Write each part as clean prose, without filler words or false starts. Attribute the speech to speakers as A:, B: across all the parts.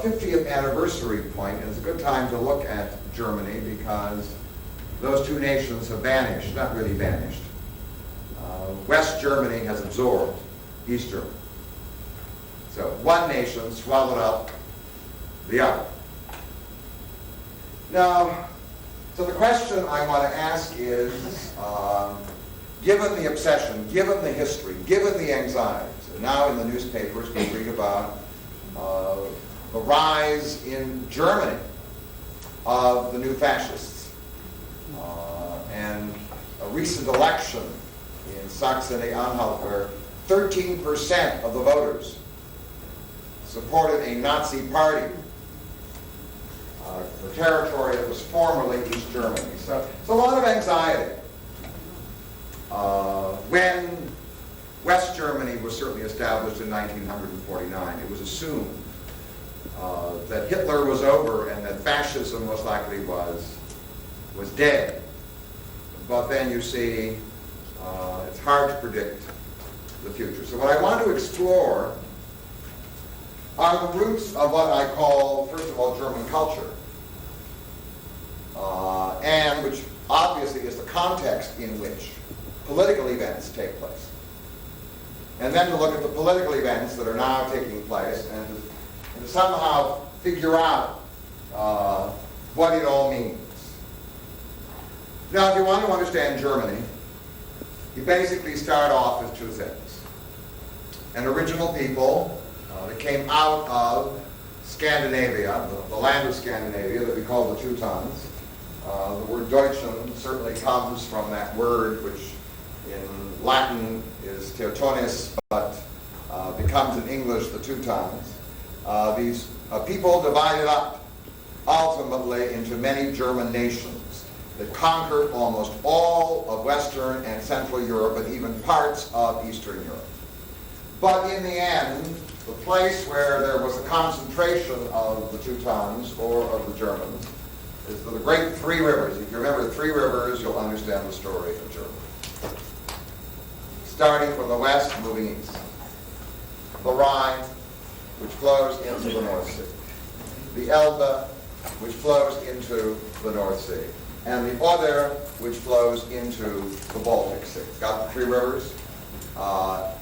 A: 50th anniversary point, and it's a good time to look at Germany because those two nations have vanished, not really vanished. West Germany has absorbed East Germany. So one nation swallowed up the other. Now, so the question I want to ask is, given the obsession, given the history, given the anxieties, and now in the newspapers we read about the rise in Germany of the new fascists, and a recent election in Saxony-Anhalt where 13% of the voters supported a Nazi party, the territory that was formerly East Germany. So it's a lot of anxiety. When West Germany was certainly established in 1949, it was assumed that Hitler was over and that fascism most likely was dead. But then you see, it's hard to predict the future. So what I want to explore are the roots of what I call, first of all, German culture, and which obviously is the context in which political events take place. And then to look at the political events that are now taking place and to somehow figure out what it all means. Now, if you want to understand Germany, you basically start off with two things. An original people that came out of Scandinavia, the land of Scandinavia that we call the Teutons. The word Deutschen certainly comes from that word, which in Latin is Teutones, but becomes in English the Teutons. These people divided up ultimately into many German nations that conquered almost all of Western and Central Europe and even parts of Eastern Europe. But in the end, the place where there was a concentration of the Teutons or of the Germans is the great three rivers. If you remember the three rivers, you'll understand the story of Germany. Starting from the west, moving east. The Rhine, which flows into the North Sea. The Elbe, which flows into the North Sea. And the Oder, which flows into the Baltic Sea. Got the three rivers?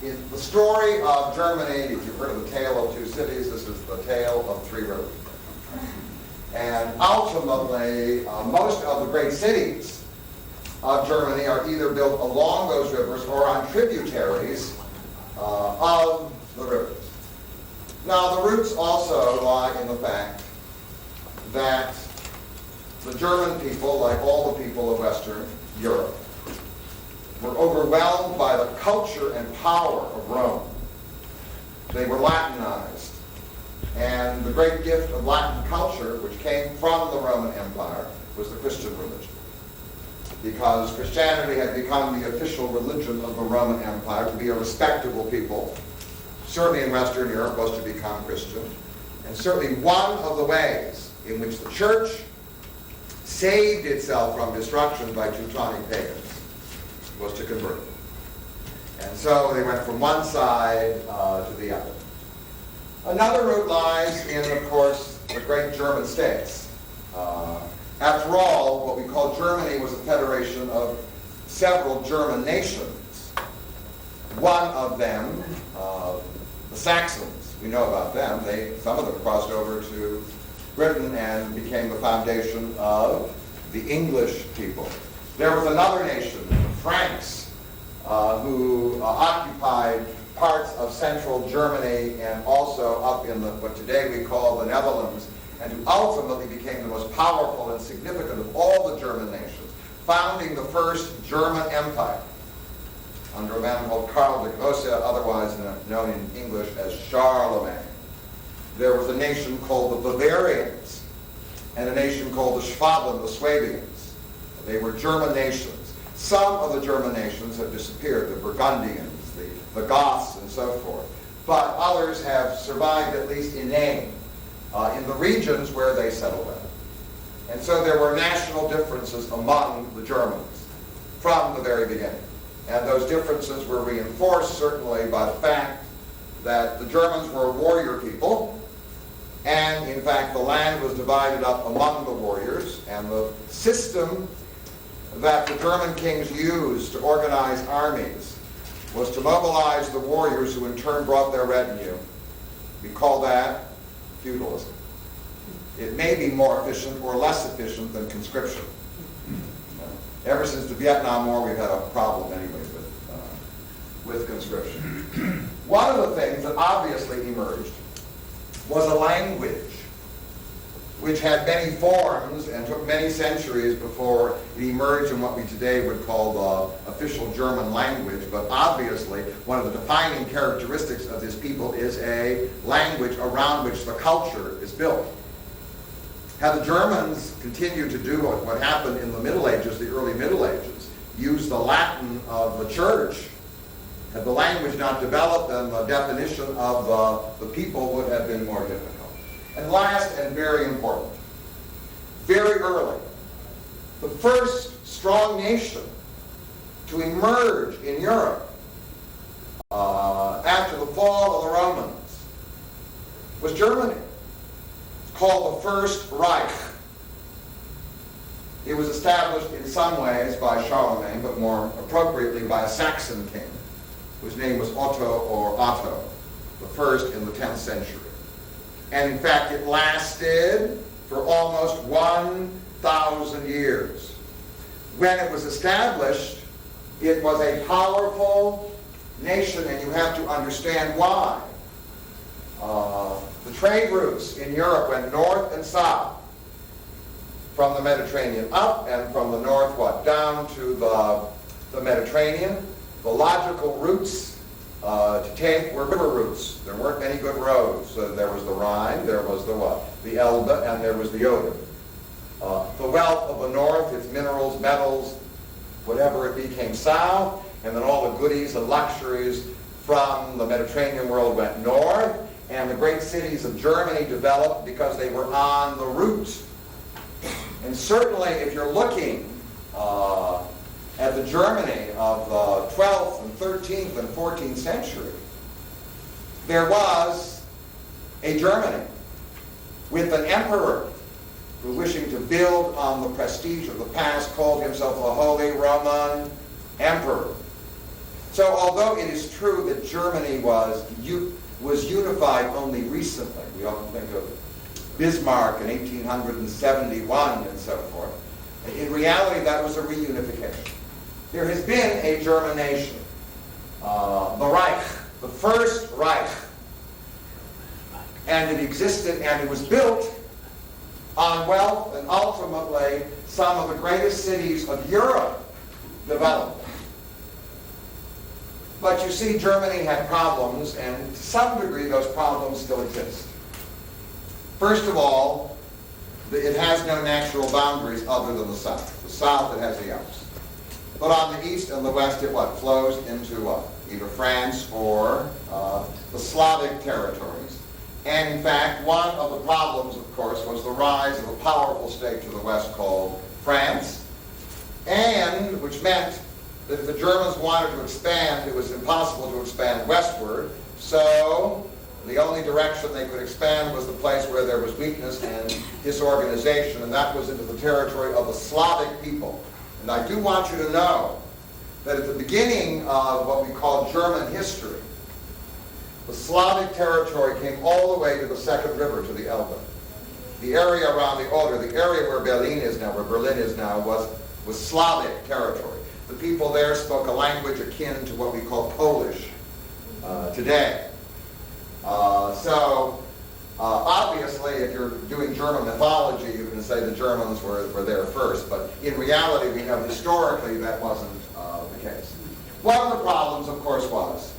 A: In the story of Germany, if you've heard of the Tale of Two Cities, this is the tale of three rivers. And ultimately, most of the great cities of Germany are either built along those rivers or on tributaries of the rivers. Now, the roots also lie in the fact that the German people, like all the people of Western Europe, were overwhelmed by the culture and power of Rome. They were Latinized. And the great gift of Latin culture, which came from the Roman Empire, was the Christian religion. Because Christianity had become the official religion of the Roman Empire. To be a respectable people, certainly in Western Europe, was to become Christian. And certainly one of the ways in which the church saved itself from destruction by Teutonic pagans was to convert them. And so they went from one side to the other. Another root lies in, of course, the great German states. After all, what we call Germany was a federation of several German nations. One of them, the Saxons, we know about them. Some of them crossed over to Britain and became the foundation of the English people. There was another nation, the Franks, who occupied parts of central Germany and also up in what today we call the Netherlands, and who ultimately became the most powerful and significant of all the German nations, founding the first German Empire under a man called Karl the Grosse, otherwise known in English as Charlemagne. There was a nation called the Bavarians and a nation called the Schwaben, the Swabians. They were German nations. Some of the German nations have disappeared, the Burgundians, the Goths, and so forth. But others have survived, at least in name, in the regions where they settled in. And so there were national differences among the Germans from the very beginning. And those differences were reinforced, certainly, by the fact that the Germans were a warrior people, And in fact, the land was divided up among the warriors, and the system that the German kings used to organize armies was to mobilize the warriors who in turn brought their retinue. We call that feudalism. It may be more efficient or less efficient than conscription. Ever since the Vietnam War, we've had a problem anyway with conscription. One of the things that obviously emerged was a language which had many forms and took many centuries before it emerged in what we today would call the official German language. But obviously, one of the defining characteristics of this people is a language around which the culture is built. Had the Germans continued to do what happened in the Middle Ages, the early Middle Ages, use the Latin of the church, had the language not developed, then the definition of the people would have been more difficult. And last, and very important, very early, the first strong nation to emerge in Europe after the fall of the Romans was Germany. It's called the First Reich. It was established in some ways by Sherwin, but more appropriately by a Saxon king, whose name was Otto, the first in the 10th century. And in fact, it lasted for almost 1,000 years. When it was established, it was a powerful nation, and you have to understand why. The trade routes in Europe went north and south, from the Mediterranean up, and from the north, down to the Mediterranean. The logical routes to take were river routes. There weren't many good roads. There was the Rhine, there was the Elbe, and there was the Oder. The wealth of the north, its minerals, metals, whatever it became south, and then all the goodies and luxuries from the Mediterranean world went north, and the great cities of Germany developed because they were on the route. And certainly if you're looking at the Germany of the 12th and 13th and 14th century, there was a Germany with an emperor who, wishing to build on the prestige of the past, called himself the Holy Roman Emperor. So although it is true that Germany was unified only recently, we often think of Bismarck in 1871 and so forth, in reality that was a reunification. There has been a German nation, the Reich, the First Reich, and it existed and it was built on wealth, and ultimately some of the greatest cities of Europe developed. But you see, Germany had problems, and to some degree those problems still exist. First of all, it has no natural boundaries other than the south. The south, it has the Alps. But on the east and the west, it flows into either France or the Slavic territories. And in fact, one of the problems, of course, was the rise of a powerful state to the west called France, and which meant that if the Germans wanted to expand, it was impossible to expand westward. So the only direction they could expand was the place where there was weakness and disorganization, and that was into the territory of the Slavic people. And I do want you to know that at the beginning of what we call German history, the Slavic territory came all the way to the second river, to the Elbe. The area around the Oder, the area where Berlin is now, was Slavic territory. The people there spoke a language akin to what we call Polish today. Obviously, if you're doing German mythology, you can say the Germans were there first, but in reality, we know historically that wasn't the case. One of the problems, of course, was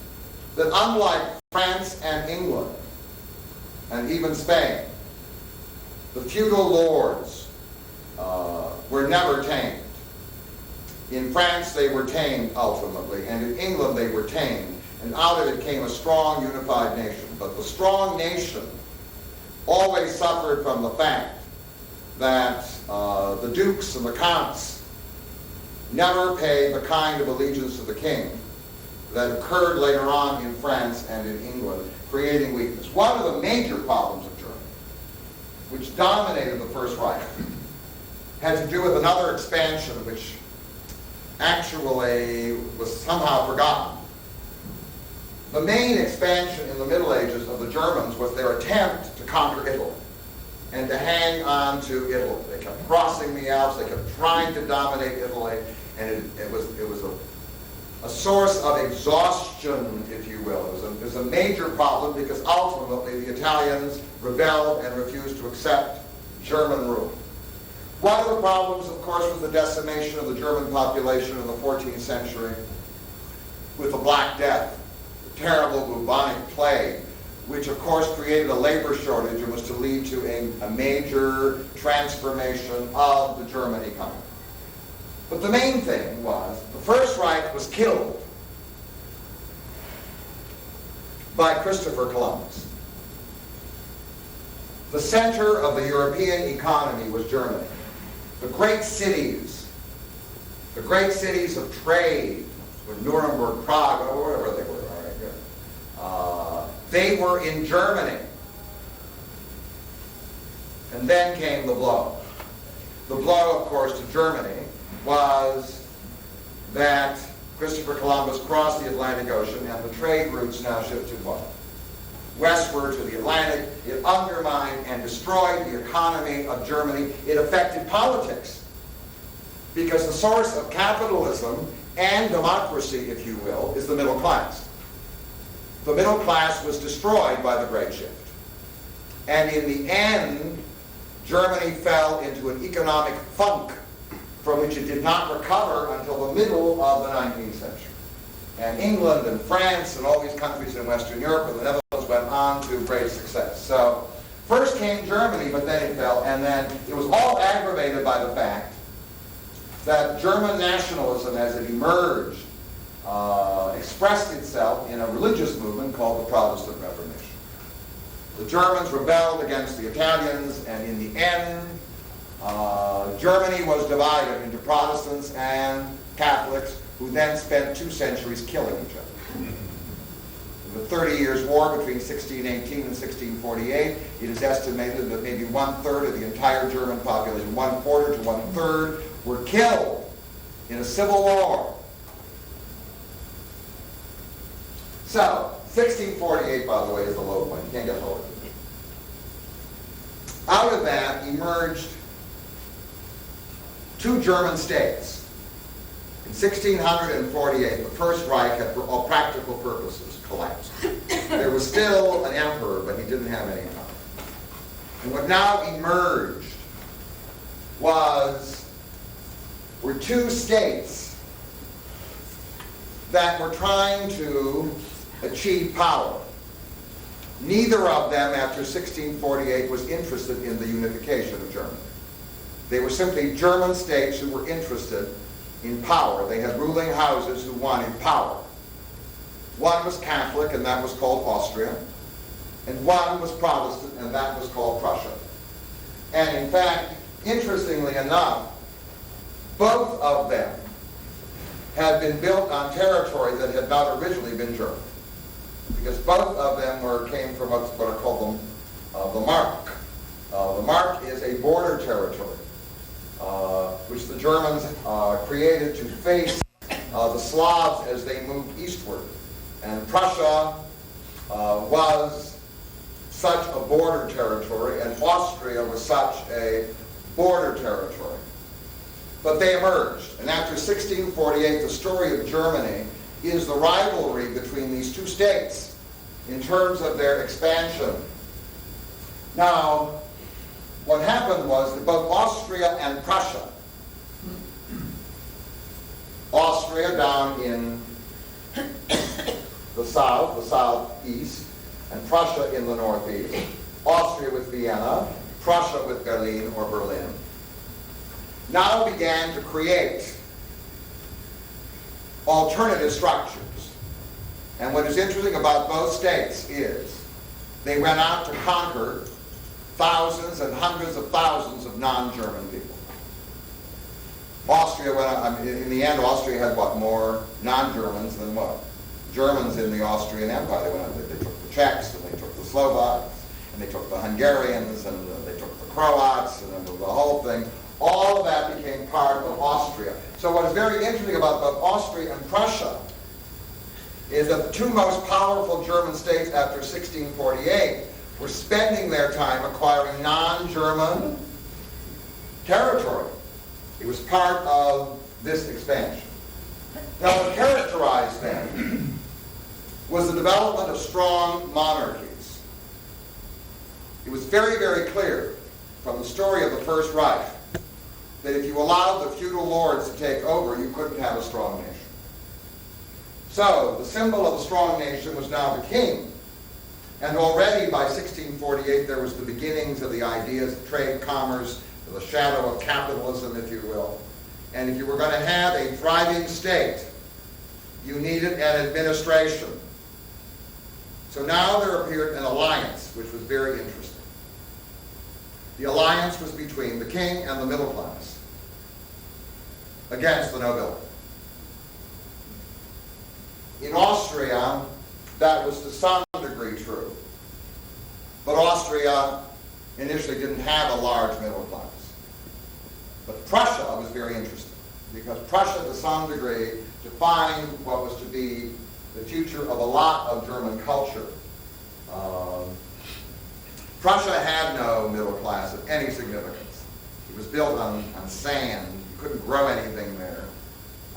A: that unlike France and England, and even Spain, the feudal lords were never tamed. In France, they were tamed ultimately, and in England, they were tamed, and out of it came a strong, unified nation. But the strong nation always suffered from the fact that the dukes and the counts never paid the kind of allegiance to the king that occurred later on in France and in England, creating weakness. One of the major problems of Germany which dominated the First Reich had to do with another expansion which actually was somehow forgotten. The main expansion in the Middle Ages of the Germans was their attempt to conquer Italy and to hang on to Italy. They kept crossing the Alps, they kept trying to dominate Italy, and it was a source of exhaustion, if you will. It was a major problem because ultimately the Italians rebelled and refused to accept German rule. One of the problems, of course, was the decimation of the German population in the 14th century with the Black Death, the terrible bubonic plague, which of course created a labor shortage and was to lead to a major transformation of the German economy. But the main thing was the First Reich was killed by Christopher Columbus. The center of the European economy was Germany. The great cities of trade, with Nuremberg, Prague, or wherever they were, all right, they were in Germany. And then came the blow. The blow, of course, to Germany was that Christopher Columbus crossed the Atlantic Ocean and the trade routes now shifted what? Westward to the Atlantic. It undermined and destroyed the economy of Germany. It affected politics because the source of capitalism and democracy, if you will, is the middle class. The middle class was destroyed by the Great Shift. And in the end, Germany fell into an economic funk from which it did not recover until the middle of the 19th century. And England and France and all these countries in Western Europe and the Netherlands went on to great success. So first came Germany, but then it fell, and then it was all aggravated by the fact that German nationalism, as it emerged, expressed itself in a religious movement called the Protestant Reformation. The Germans rebelled against the Italians, and in the end, Germany was divided into Protestants and Catholics, who then spent 2 centuries killing each other. In the 30 Years' War between 1618 and 1648, it is estimated that maybe 1/3 of the entire German population, 1/4 to 1/3, were killed in a civil war. So, 1648, by the way, is the low point. You can't get lower. Out of that emerged 2 German states. In 1648, the First Reich had, for all practical purposes, collapsed. There was still an emperor, but he didn't have any power. And what now emerged were 2 states that were trying to achieve power. Neither of them, after 1648, was interested in the unification of Germany. They were simply German states who were interested in power. They had ruling houses who wanted power. One was Catholic, and that was called Austria. And one was Protestant, and that was called Prussia. And in fact, interestingly enough, both of them had been built on territory that had not originally been German. Because both of them came from what are called the Mark. The Mark is a border territory, which the Germans created to face the Slavs as they moved eastward. And Prussia was such a border territory, and Austria was such a border territory. But they emerged. And after 1648, the story of Germany is the rivalry between these 2 states in terms of their expansion. Now, what happened was that both Austria and Prussia, Austria down in the southeast, and Prussia in the northeast, Austria with Vienna, Prussia with Berlin or Berlin, now began to create alternative structures. And what is interesting about both states is they went out to conquer thousands and hundreds of thousands of non-German people. Austria went out, in the end, Austria had more non-Germans than Germans in the Austrian Empire. They took the Czechs, and they took the Slovaks, and they took the Hungarians, and they took the Croats and the whole thing, all of that became part of Austria. So what is very interesting about both Austria and Prussia is that the two most powerful German states after 1648 were spending their time acquiring non-German territory. It was part of this expansion. Now, what characterized them was the development of strong monarchies. It was very, very clear from the story of the First Reich that if you allowed the feudal lords to take over, you couldn't have a strong nation. So, the symbol of a strong nation was now the king. And already by 1648, there was the beginnings of the ideas of trade, commerce, the shadow of capitalism, if you will. And if you were going to have a thriving state, you needed an administration. So now there appeared an alliance, which was very interesting. The alliance was between the king and the middle class against the nobility. In Austria, that was to some degree true. But Austria initially didn't have a large middle class. But Prussia was very interesting, because Prussia, to some degree, defined what was to be the future of a lot of German culture. Prussia had no middle class of any significance. It was built on sand. You couldn't grow anything there.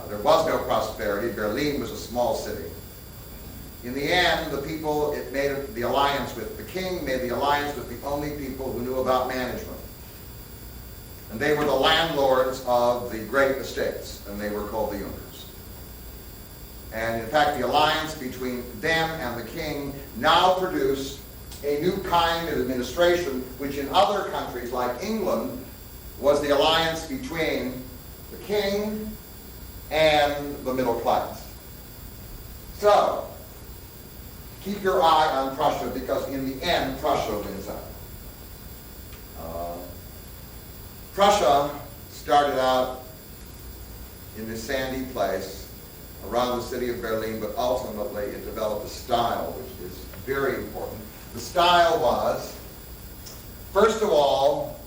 A: There was no prosperity. Berlin was a small city. In the end, the people it made the alliance with, the king made the alliance with the only people who knew about management. And they were the landlords of the great estates, and they were called the Junkers. And in fact, the alliance between them and the king now produced a new kind of administration, which in other countries like England was the alliance between the king and the middle class. So, keep your eye on Prussia, because in the end, Prussia wins out. Prussia started out in this sandy place around the city of Berlin, but ultimately it developed a style which is very important. The style was, first of all,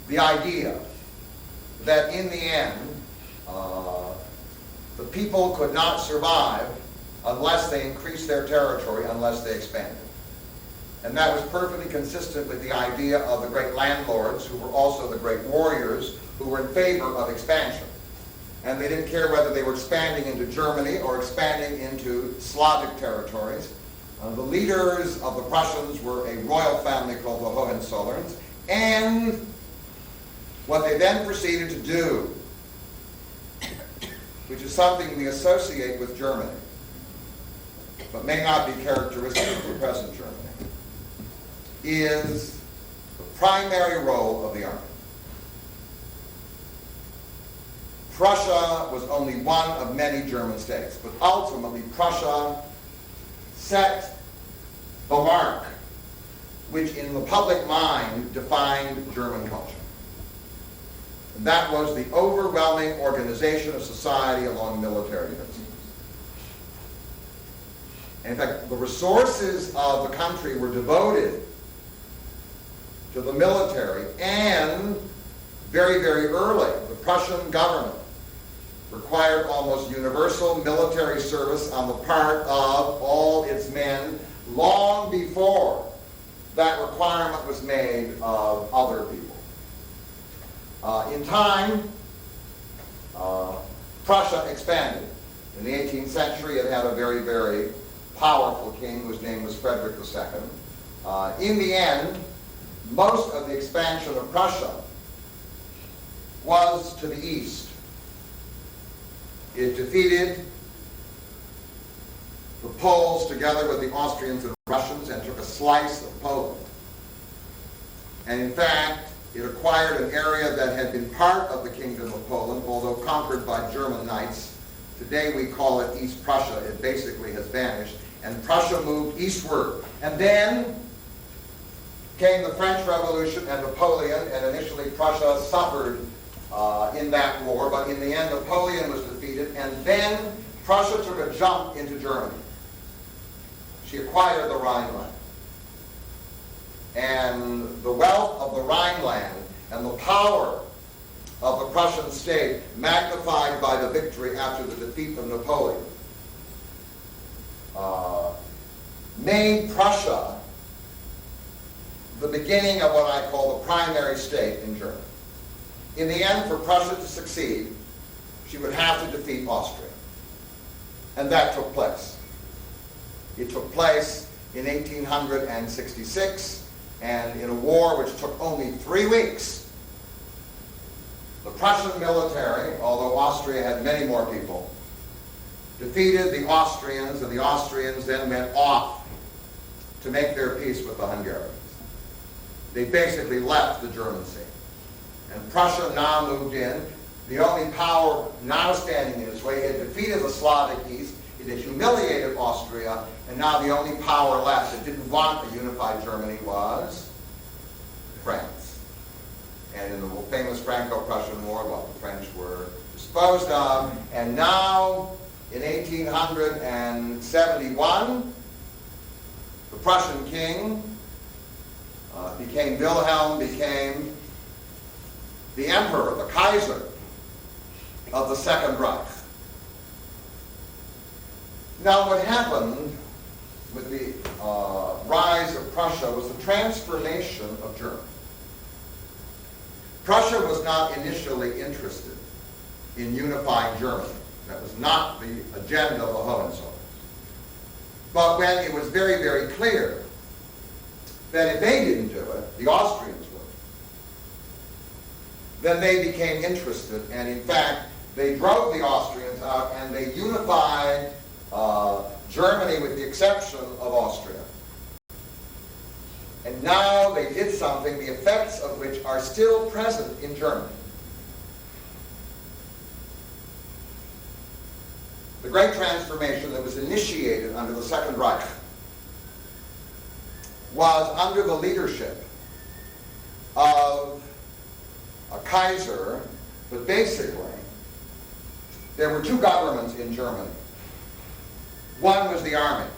A: the idea that in the end, the people could not survive unless they increased their territory, unless they expanded. And that was perfectly consistent with the idea of the great landlords, who were also the great warriors, who were in favor of expansion. And they didn't care whether they were expanding into Germany or expanding into Slavic territories. The leaders of the Prussians were a royal family called the Hohenzollerns, and what they then proceeded to do, which is something we associate with Germany, but may not be characteristic of the present Germany, is the primary role of the army. Prussia was only one of many German states, but ultimately Prussia set the mark which in the public mind defined German culture. And that was the overwhelming organization of society along military principles. In fact, the resources of the country were devoted to the military, and very, very early, the Prussian government required almost universal military service on the part of all its men long before that requirement was made of other people. In time, Prussia expanded. In the 18th century, it had a very, very powerful king whose name was Frederick II. In the end, most of the expansion of Prussia was to the east. It defeated the Poles together with the Austrians and Russians and took a slice of Poland. And in fact, it acquired an area that had been part of the Kingdom of Poland, although conquered by German knights. Today we call it East Prussia. It basically has vanished. And Prussia moved eastward. And then came the French Revolution and Napoleon, and initially Prussia suffered in that war, but in the end Napoleon was defeated, and then Prussia took a jump into Germany. She acquired the Rhineland. and the wealth of the Rhineland and the power of the Prussian state, magnified by the victory after the defeat of Napoleon, made Prussia the beginning of what I call the primary state in Germany. In the end, for Prussia to succeed, she would have to defeat Austria. And that took place. It took place in 1866, and in a war which took only 3 weeks, the Prussian military, although Austria had many more people, defeated the Austrians, and the Austrians then went off to make their peace with the Hungarians. They basically left the German scene. And Prussia now moved in. The only power now standing in its way, it had defeated the Slavic East, it had humiliated Austria, and now the only power left that didn't want a unified Germany was France. And in the famous Franco-Prussian War, well, the French were disposed of, and now in 1871, the Prussian king Wilhelm became the emperor, the Kaiser of the Second Reich. Now what happened with the rise of Prussia was the transformation of Germany. Prussia was not initially interested in unifying Germany. That was not the agenda of the Hohenzollern. But when it was very, very clear that if they didn't do it, the Austrians would, then they became interested, and in fact, they drove the Austrians out and they unified Germany with the exception of Austria. And now they did something, the effects of which are still present in Germany. The great transformation that was initiated under the Second Reich was under the leadership of a Kaiser, but basically there were 2 governments in Germany. One was the army,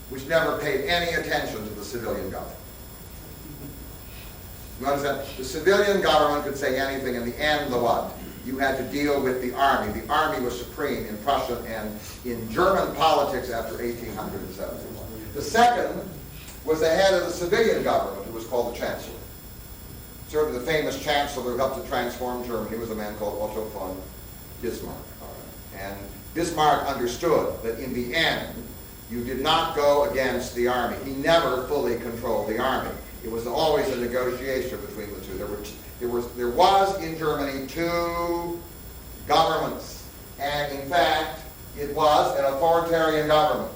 A: which never paid any attention to the civilian government. You understand? The civilian government could say anything, in the end, the what? You had to deal with the army. The army was supreme in Prussia and in German politics after 1871. The second was the head of the civilian government, who was called the Chancellor. Certainly the famous Chancellor who helped to transform Germany was a man called Otto von Bismarck. And Bismarck understood that in the end, you did not go against the army. He never fully controlled the army. It was always a negotiation between the two. There was in Germany 2 governments, and in fact, it was an authoritarian government,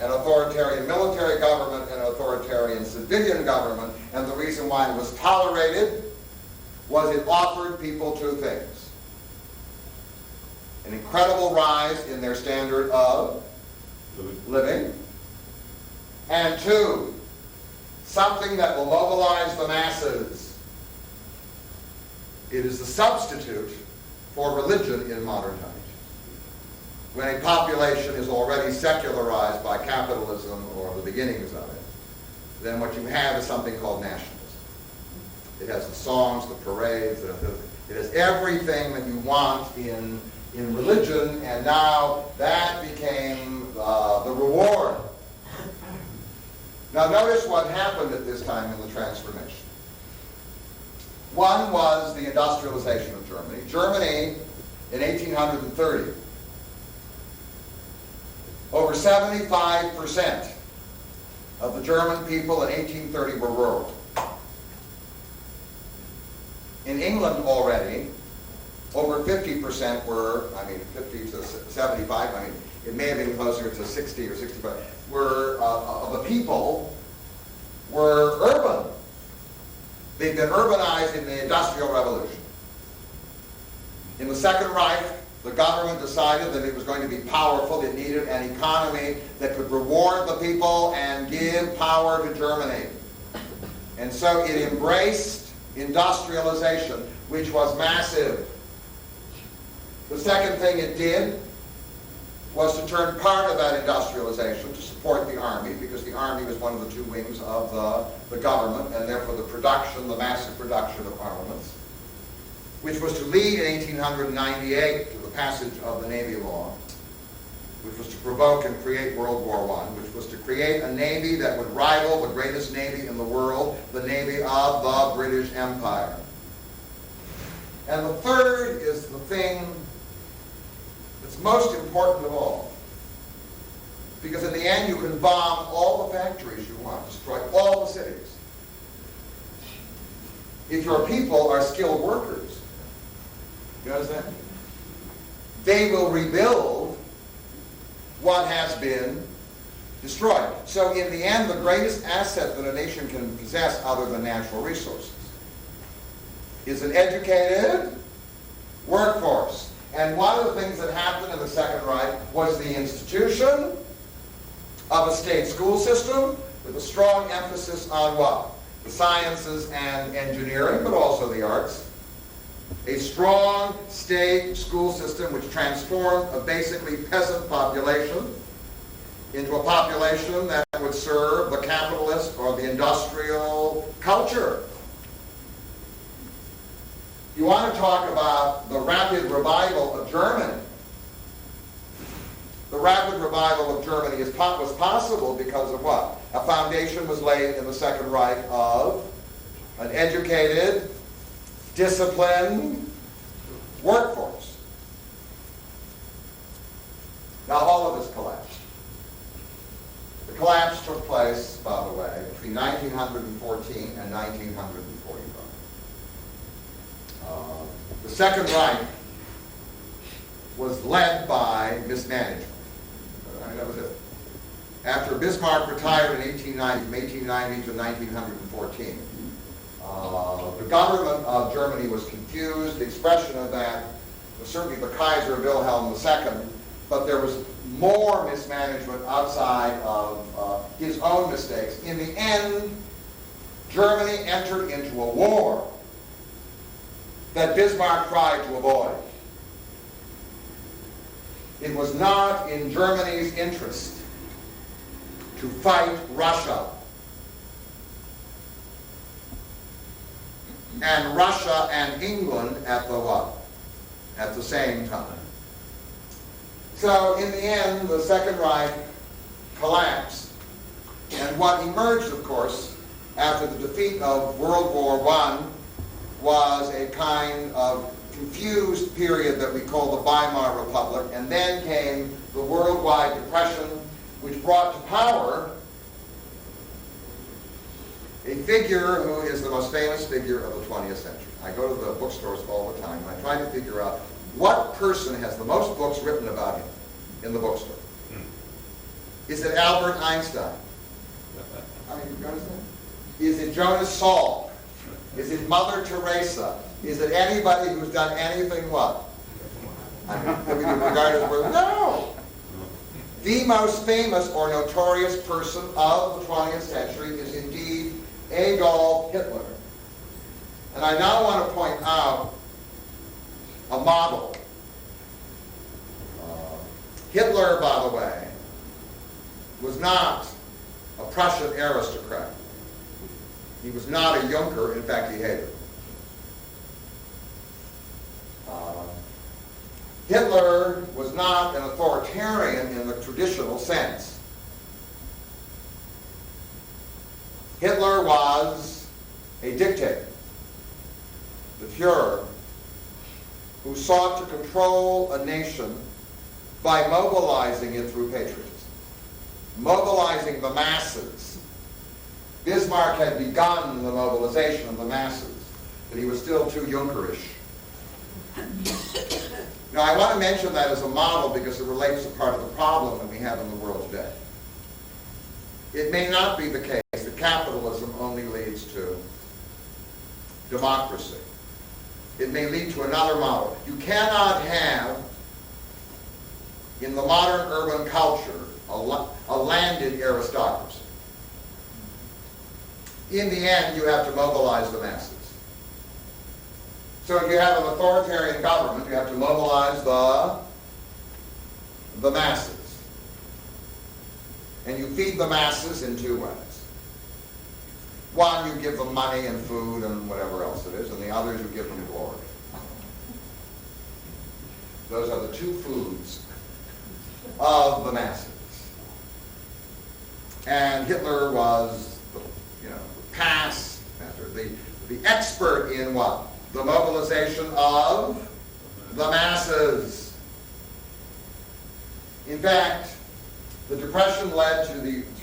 A: an authoritarian military government, and an authoritarian civilian government, and the reason why it was tolerated was it offered people 2 things. An incredible rise in their standard of living, and 2, something that will mobilize the masses. It is the substitute for religion in modern times. When a population is already secularized by capitalism or the beginnings of it, then what you have is something called nationalism. It has the songs, the parades, it has everything that you want in religion, and now that became the reward. Now notice what happened at this time in the transformation. One was the industrialization of Germany. Germany, in 1830, over 75% of the German people in 1830 were rural. In England already, over 50% were, 50 to 75, it may have been closer to 60 or 65, of the people were urban. They'd been urbanized in the Industrial Revolution. In the Second Reich, the government decided that it was going to be powerful. It needed an economy that could reward the people and give power to Germany. And so it embraced industrialization, which was massive. The second thing it did was to turn part of that industrialization to support the army, because the army was one of the two wings of the government, and therefore the massive production of armaments, which was to lead in 1898 to the passage of the Navy Law, which was to provoke and create World War I, which was to create a navy that would rival the greatest navy in the world, the Navy of the British Empire. And the third is the thing that's most important of all. Because in the end, you can bomb all the factories you want, destroy all the cities. If your people are skilled workers, you understand? They will rebuild what has been destroyed. So in the end, the greatest asset that a nation can possess other than natural resources is an educated workforce. And one of the things that happened in the Second Reich was the institution of a state school system with a strong emphasis on what? The sciences and engineering, but also the arts. A strong state school system which transformed a basically peasant population into a population that would serve the capitalist or the industrial culture. You want to talk about the rapid revival of Germany. The rapid revival of Germany was possible because of what? A foundation was laid in the Second Reich of an educated, disciplined workforce. Now all of this collapsed. The collapse took place, by the way, between 1914 and 1945. The Second Reich was led by mismanagement. That was it. After Bismarck retired in 1890, from 1890 to 1914, the government of Germany was confused. The expression of that was certainly the Kaiser Wilhelm II, but there was more mismanagement outside of his own mistakes. In the end, Germany entered into a war that Bismarck tried to avoid. It was not in Germany's interest to fight Russia. And Russia and England at the what? At the same time. So in the end, the Second Reich collapsed. And what emerged, of course, after the defeat of World War I was a kind of confused period that we call the Weimar Republic, and then came the worldwide depression, which brought to power a figure who is the most famous figure of the 20th century. I go to the bookstores all the time, and I try to figure out what person has the most books written about him in the bookstore. Is it Albert Einstein? I mean, you understand? Is it Jonas Salk? Is it Mother Teresa? Is it anybody who's done anything what? I mean, that we would regard as worth? No! The most famous or notorious person of the 20th century is indeed Adolf Hitler. And I now want to point out a model. Hitler, by the way, was not a Prussian aristocrat. He was not a Junker. In fact, he hated it. Hitler was not an authoritarian in the traditional sense. Hitler was a dictator, the Fuhrer, who sought to control a nation by mobilizing it through patriotism, mobilizing the masses. Bismarck had begun the mobilization of the masses, but he was still too Junkerish. Now, I want to mention that as a model because it relates to part of the problem that we have in the world today. It may not be the case that capitalism only leads to democracy. It may lead to another model. You cannot have, in the modern urban culture, a landed aristocracy. In the end, you have to mobilize the masses. So if you have an authoritarian government, you have to mobilize the the masses. And you feed the masses in two ways. One, you give them money and food and whatever else it is, and the others you give them glory. Those are the two foods of the masses. And Hitler was, past, the expert in what? The mobilization of the masses. In fact, the Depression led to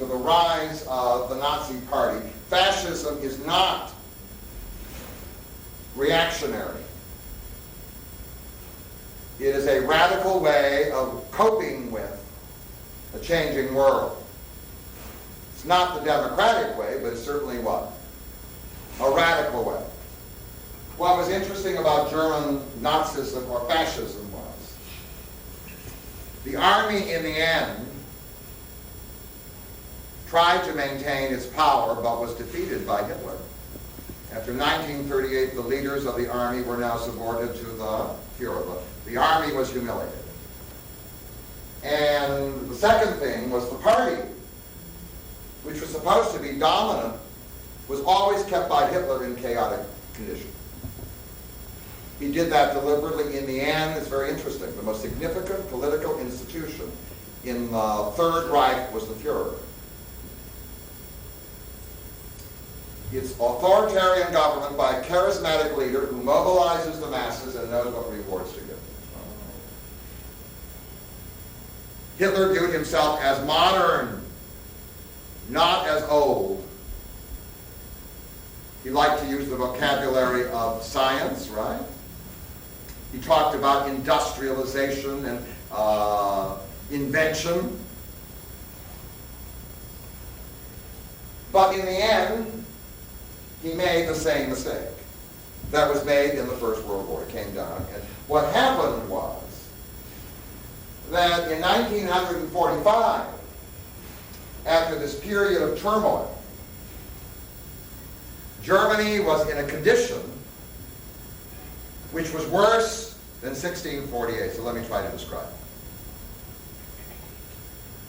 A: the rise of the Nazi Party. Fascism is not reactionary. It is a radical way of coping with a changing world. It's not the democratic way, but it's certainly what? A radical way. What was interesting about German Nazism or fascism was the army in the end tried to maintain its power but was defeated by Hitler. After 1938, the leaders of the army were now subordinate to the Führer. The army was humiliated. And the second thing was the party, which was supposed to be dominant, was always kept by Hitler in chaotic condition. He did that deliberately. In the end, it's very interesting. The most significant political institution in the Third Reich was the Führer. It's authoritarian government by a charismatic leader who mobilizes the masses and knows what rewards to give. Hitler viewed himself as modern, not as old. He liked to use the vocabulary of science, right? He talked about industrialization and invention. But in the end, he made the same mistake that was made in the First World War. It came down. And what happened was that in 1945, after this period of turmoil, Germany was in a condition which was worse than 1648. So let me try to describe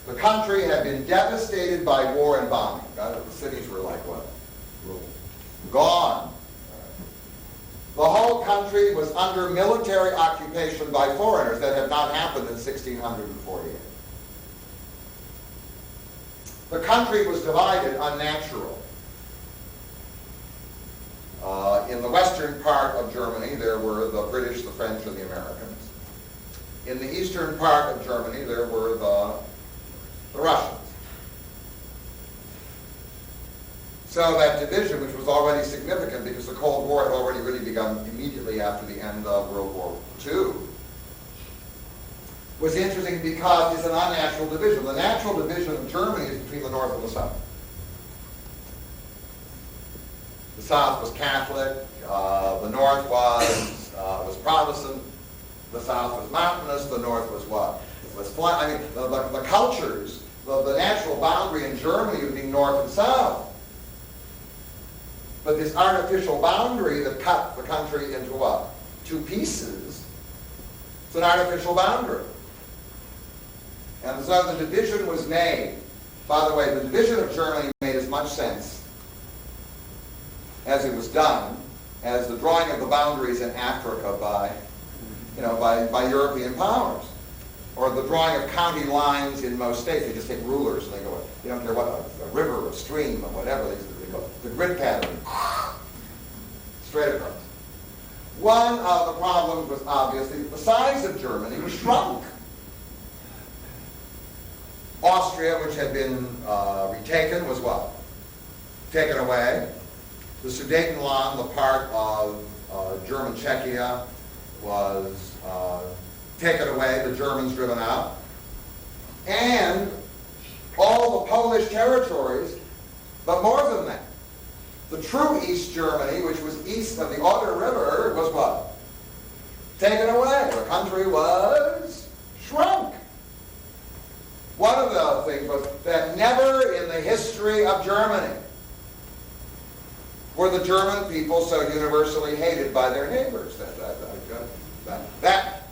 A: it. The country had been devastated by war and bombing. The cities were like what? Gone. The whole country was under military occupation by foreigners. That had not happened in 1648. The country was divided unnaturally. In the western part of Germany, there were the British, the French, and the Americans. In the eastern part of Germany, there were the Russians. So that division, which was already significant because the Cold War had already really begun immediately after the end of World War II, was interesting because it's an unnatural division. The natural division of Germany is between the North and the South. The South was Catholic, the North was Protestant, the South was mountainous, the North was what? It was flat. I mean, the cultures, the natural boundary in Germany would be North and South. But this artificial boundary that cut the country into what? Two pieces, it's an artificial boundary. And so the division was made. By the way, the division of Germany made as much sense as it was done as the drawing of the boundaries in Africa by European powers. Or the drawing of county lines in most states. They just take rulers and they go, you don't care what, a river or a stream or whatever, they go, the grid pattern, straight across. One of the problems was obviously the size of Germany was shrunk. Austria, which had been retaken, was what? Taken away. The Sudetenland, the part of German Czechia, was taken away, the Germans driven out. And all the Polish territories, but more than that. The true East Germany, which was east of the Oder River, was what? Taken away. The country was shrunk. One of the things was that never in the history of Germany were the German people so universally hated by their neighbors.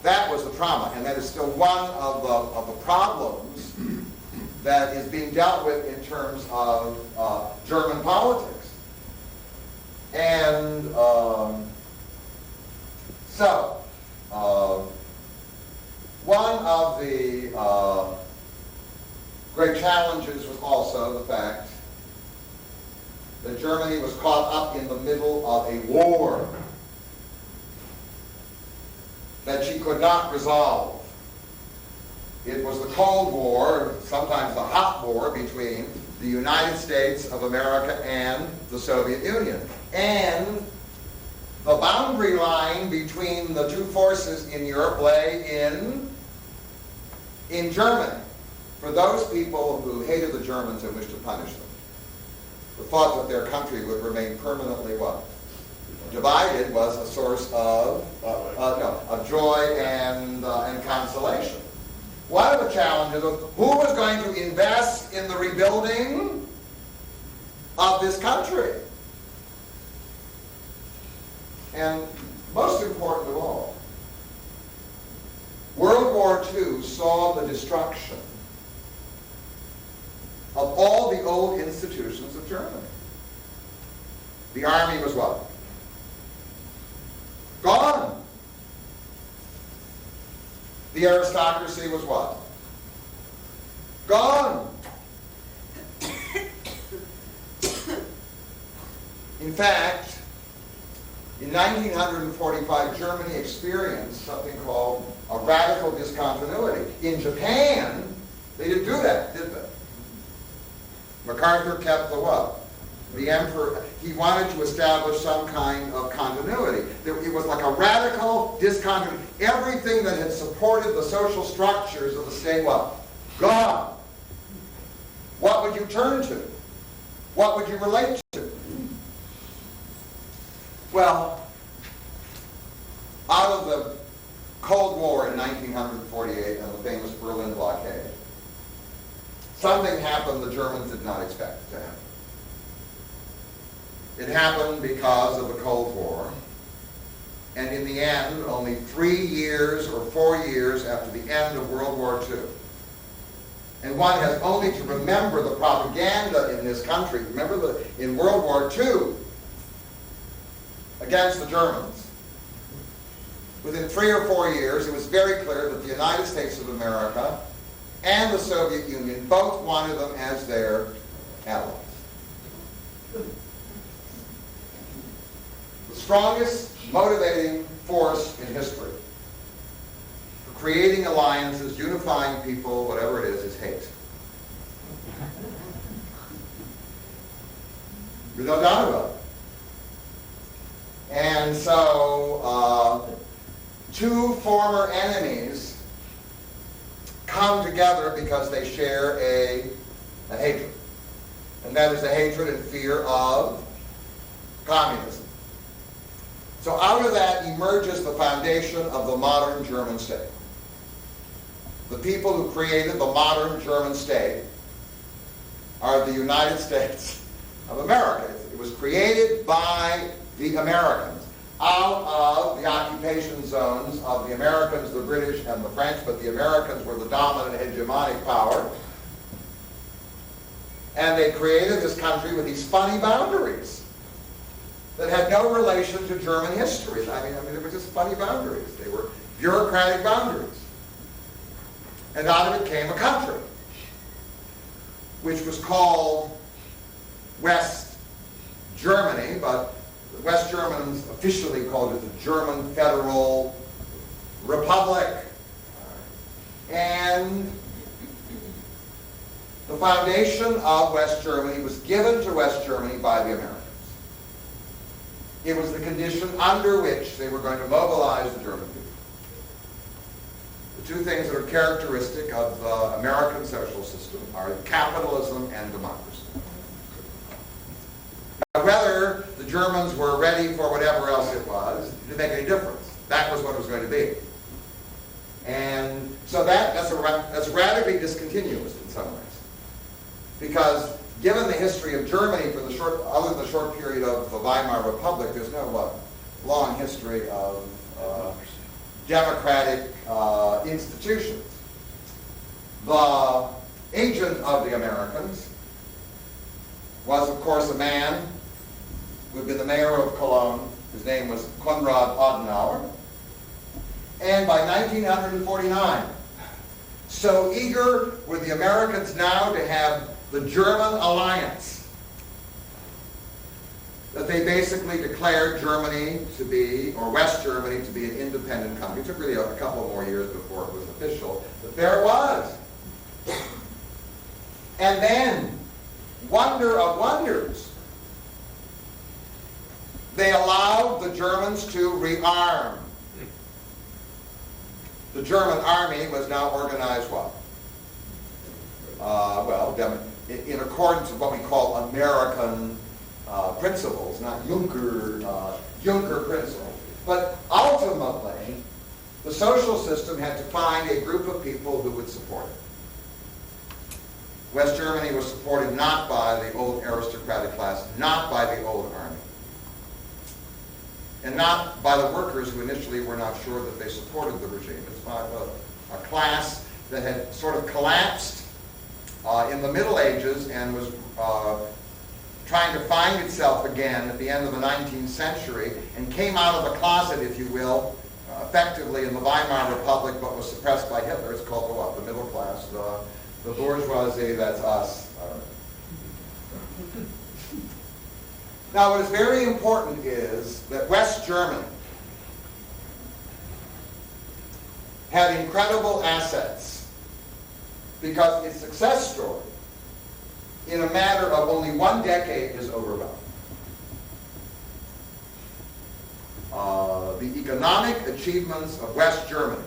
A: That was the trauma, and that is still one of the problems that is being dealt with in terms of German politics. And one of the great challenges was also the fact that Germany was caught up in the middle of a war that she could not resolve. It was the Cold War, sometimes the hot war, between the United States of America and the Soviet Union. And the boundary line between the two forces in Europe lay in Germany. For those people who hated the Germans and wished to punish them, the thought that their country would remain permanently what? Divided was a source of joy and consolation. One of the challenges was who was going to invest in the rebuilding of this country? And most important of all, World War II saw the destruction of all the old institutions of Germany. The army was what? Gone. The aristocracy was what? Gone. In fact, in 1945, Germany experienced something called a radical discontinuity. In Japan, they didn't do that, did they? MacArthur kept the what? The emperor. He wanted to establish some kind of continuity. It was like a radical discontinuity. Everything that had supported the social structures of the state, what? Gone. What would you turn to? What would you relate to? Well, out of the Cold War in 1948 and the famous Berlin blockade, something happened the Germans did not expect to happen. It happened because of the Cold War, and in the end, only 3 years or 4 years after the end of World War II. And one has only to remember the propaganda in this country. Remember in World War II, against the Germans, within 3 or 4 years, it was very clear that the United States of America and the Soviet Union both wanted them as their allies. The strongest motivating force in history for creating alliances, unifying people, whatever it is hate. There's no doubt about it. And so, two former enemies come together because they share a hatred. And that is the hatred and fear of communism. So out of that emerges the foundation of the modern German state. The people who created the modern German state are the United States of America. It was created by the Americans out of the occupation zones of the Americans, the British, and the French, but the Americans were the dominant hegemonic power. And they created this country with these funny boundaries that had no relation to German history. I mean, they were just funny boundaries. They were bureaucratic boundaries. And out of it came a country, which was called West Germany, but the West Germans officially called it the German Federal Republic. And the foundation of West Germany was given to West Germany by the Americans. It was the condition under which they were going to mobilize the German people. The two things that are characteristic of the American social system are capitalism and democracy. Now, whether the Germans were ready for whatever else it was, it didn't make any difference. That was what it was going to be. And so that's radically discontinuous in some ways. Because given the history of Germany for other than the short period of the Weimar Republic, there's no long history of democratic institutions. The agent of the Americans was, of course, a man who had been the mayor of Cologne. His name was Konrad Adenauer. And by 1949, so eager were the Americans now to have the German alliance that they basically declared Germany to be, or West Germany to be, an independent country. It took really a couple more years before it was official, but there it was. And then, wonder of wonders, they allowed the Germans to rearm. The German army was now organized what? In accordance with what we call American principles, not Juncker principles. But ultimately, the social system had to find a group of people who would support it. West Germany was supported not by the old aristocratic class, not by the old army, and not by the workers who initially were not sure that they supported the regime. It's by a class that had sort of collapsed in the Middle Ages and was trying to find itself again at the end of the 19th century and came out of the closet, if you will, effectively in the Weimar Republic, but was suppressed by Hitler. It's called the what? The middle class, the bourgeoisie, that's us. Now, what is very important is that West Germany had incredible assets because its success story in a matter of only one decade is overwhelming. The economic achievements of West Germany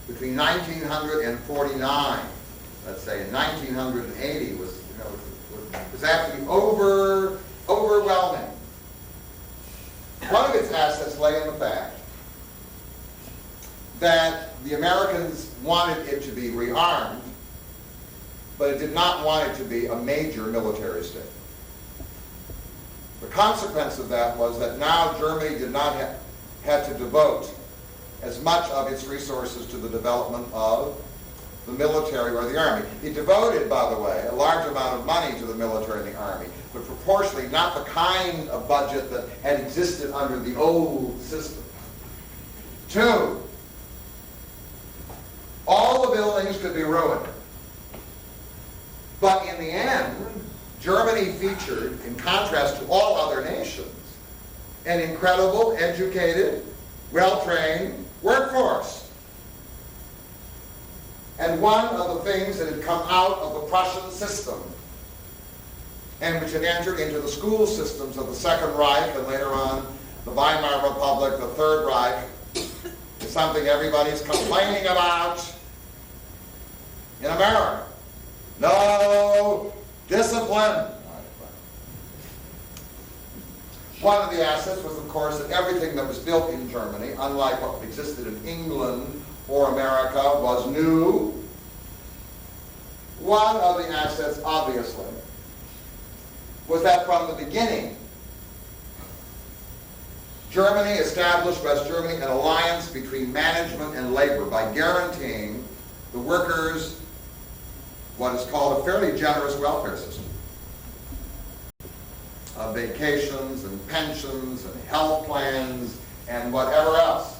A: between 1949, let's say, and 1980 was actually overwhelming. One of its assets lay in the fact that the Americans wanted it to be rearmed, but it did not want it to be a major military state. The consequence of that was that now Germany did not have to devote as much of its resources to the development of the military or the army. It devoted, by the way, a large amount of money to the military and the army, but proportionally not the kind of budget that had existed under the old system. 2, all the buildings could be ruined. But in the end, Germany featured, in contrast to all other nations, an incredible, educated, well-trained workforce. And one of the things that had come out of the Prussian system and which had entered into the school systems of the Second Reich and later on the Weimar Republic, the Third Reich, is something everybody's complaining about in America. No discipline. One of the assets was, of course, that everything that was built in Germany, unlike what existed in England or America, was new. One of the assets, obviously, was that from the beginning, Germany established, West Germany, an alliance between management and labor by guaranteeing the workers what is called a fairly generous welfare system. Vacations and pensions and health plans and whatever else,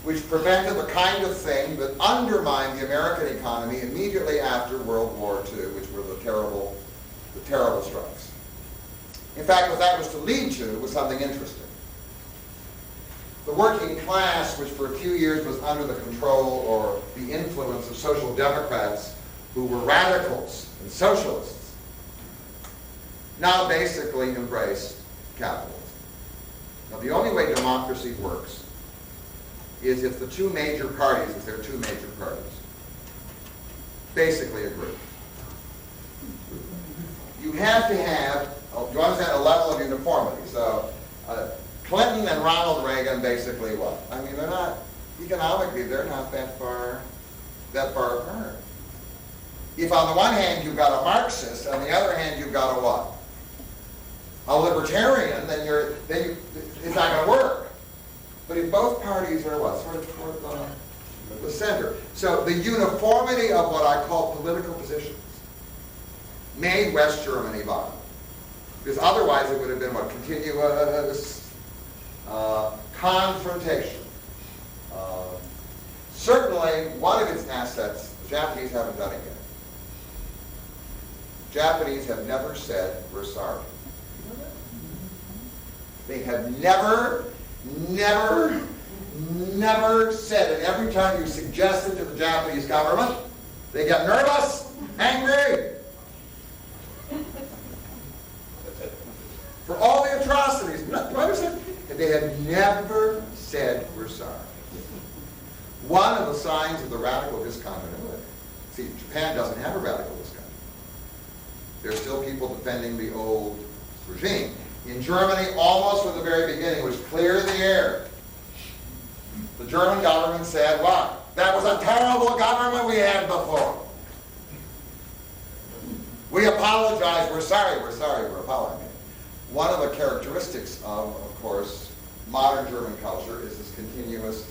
A: which prevented the kind of thing that undermined the American economy immediately after World War II, which were the terrible strikes. In fact, what that was to lead to was something interesting. The working class, which for a few years was under the control or the influence of social democrats who were radicals and socialists, now basically embraced capitalism. Now, the only way democracy works is if the two major parties, if there are two major parties, basically agree. You have to have, you understand, a level of uniformity. So Clinton and Ronald Reagan basically what? I mean, they're not, economically, they're not that far apart. If on the one hand you've got a Marxist, on the other hand you've got a what? A libertarian, then it's not going to work. But if both parties are what? Sort of toward the center. So the uniformity of what I call political positions made West Germany viable. Because otherwise it would have been what? Continuous confrontation. Certainly, one of its assets, the Japanese haven't done it yet. Japanese have never said, we're sorry. They have never said it. Every time you suggest it to the Japanese government, they get nervous, angry. For all the atrocities. They have never said, we're sorry. One of the signs of the radical discontinuity. See, Japan doesn't have a radical discontinuity. There are still people defending the old regime. In Germany, almost from the very beginning, it was clear in the air. The German government said, what? That was a terrible government we had before. We apologize, we're sorry, we're apologizing. One of the characteristics of course, modern German culture is this continuous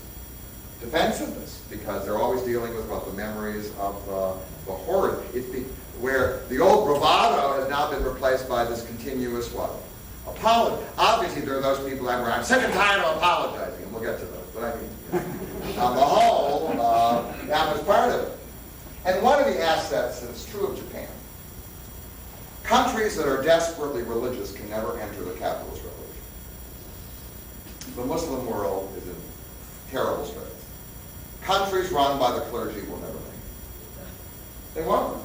A: defensiveness, because they're always dealing with what? The memories of the horror. Where the old bravado has now been replaced by this continuous what? Apology. Obviously, there are those people that were, I'm sick and tired of apologizing, and we'll get to those. But I mean, on the whole, that was part of it. And one of the assets, and it's true of Japan, countries that are desperately religious can never enter the capitalist revolution. The Muslim world is in terrible straits. Countries run by the clergy will never make it. They won't.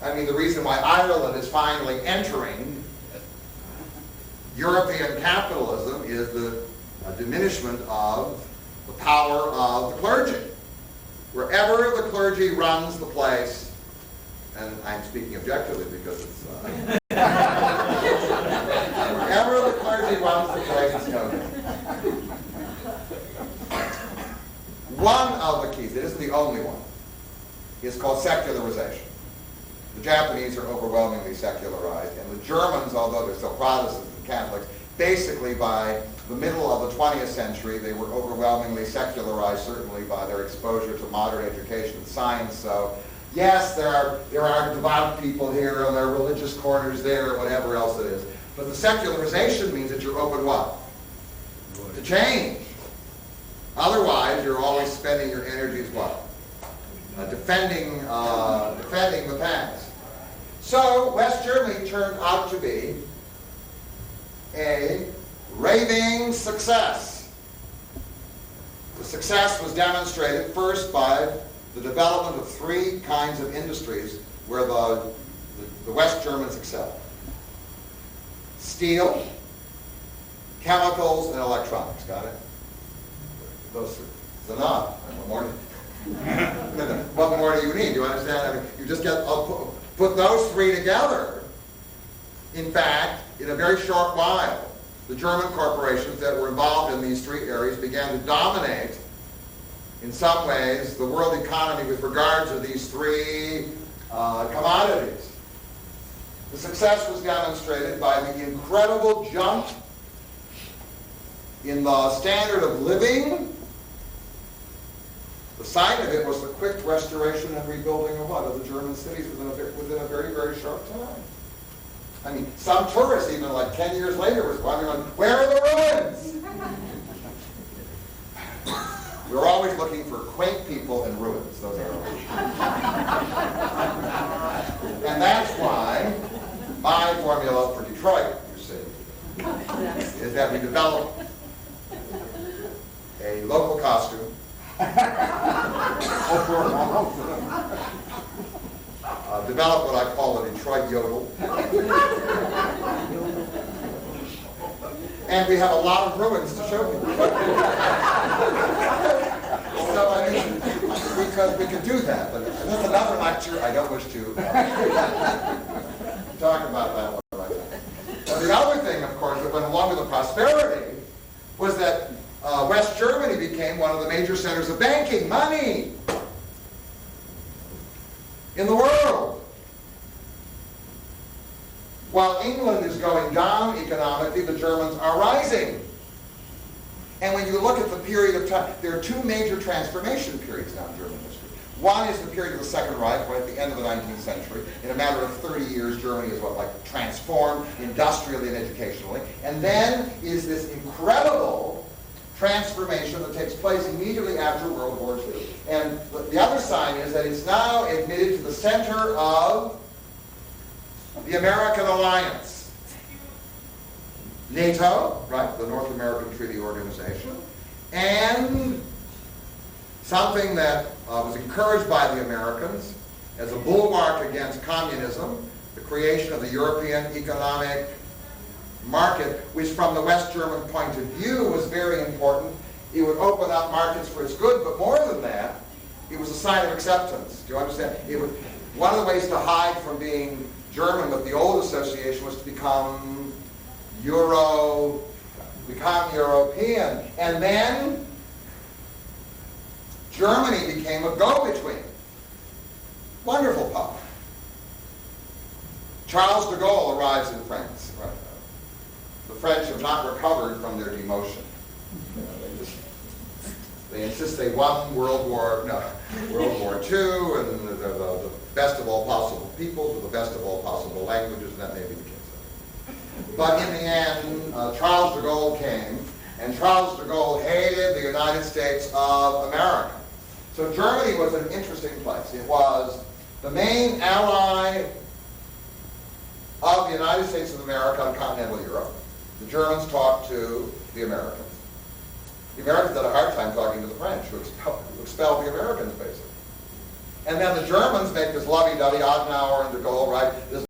A: I mean, the reason why Ireland is finally entering European capitalism is the diminishment of the power of the clergy. Wherever the clergy runs the place, and I'm speaking objectively because it's wherever the clergy runs the place, it's no good. One of the keys, it isn't the only one, is called secularization. The Japanese are overwhelmingly secularized, and the Germans, although they're still Protestants and Catholics, basically by the middle of the 20th century, they were overwhelmingly secularized, certainly by their exposure to modern education and science. So, yes, there are devout people here, and there are religious corners there, or whatever else it is. But the secularization means that you're open what? To change. Otherwise, you're always spending your energies what? Defending the past. So West Germany turned out to be a raving success. The success was demonstrated first by the development of three kinds of industries where the West Germans excelled: steel, chemicals, and electronics. Got it? Those three. It's enough. What more? What more do you need? Do you understand? I mean, you just get put those three together. In fact, in a very short while, the German corporations that were involved in these three areas began to dominate, in some ways, the world economy with regard to these three commodities. The success was demonstrated by the incredible jump in the standard of living. The sign of it was the quick restoration and rebuilding of what? Of the German cities within a very, very short time. I mean, some tourists, even like 10 years later, was wondering, where are the ruins? We're always looking for quaint people and ruins. Those are and that's why my formula for Detroit, you see, is that we develop a local costume, develop what I call a Detroit yodel, and we have a lot of ruins to show people. So I mean, because we could do that, but that's another lecture. I don't wish to talk about that one right now. But the other thing, of course, that went along with the prosperity was that West Germany became one of the major centers of banking, money, in the world. While England is going down economically, the Germans are rising. And when you look at the period of time, there are two major transformation periods now in German history. One is the period of the Second Reich, right at the end of the 19th century. In a matter of 30 years, Germany is transformed industrially and educationally. And then is this incredible transformation that takes place immediately after World War II. And the other sign is that it's now admitted to the center of the American alliance. NATO, right, the North American Treaty Organization, and something that was encouraged by the Americans as a bulwark against communism, the creation of the European economic market, which from the West German point of view was very important. It would open up markets for its good, but more than that, it was a sign of acceptance. Do you understand? One of the ways to hide from being German with the old association was to become European. And then Germany became a go-between. Wonderful power. Charles de Gaulle arrives in France. Right. The French have not recovered from their demotion. They insist they won World War II, and the best of all possible peoples with the best of all possible languages, and that may be the case. But in the end, Charles de Gaulle came, and Charles de Gaulle hated the United States of America. So Germany was an interesting place. It was the main ally of the United States of America and continental Europe. The Germans talked to the Americans. The Americans had a hard time talking to the French, who expelled the Americans, basically. And then the Germans make this lovey-dovey, Adenauer and de Gaulle, right, this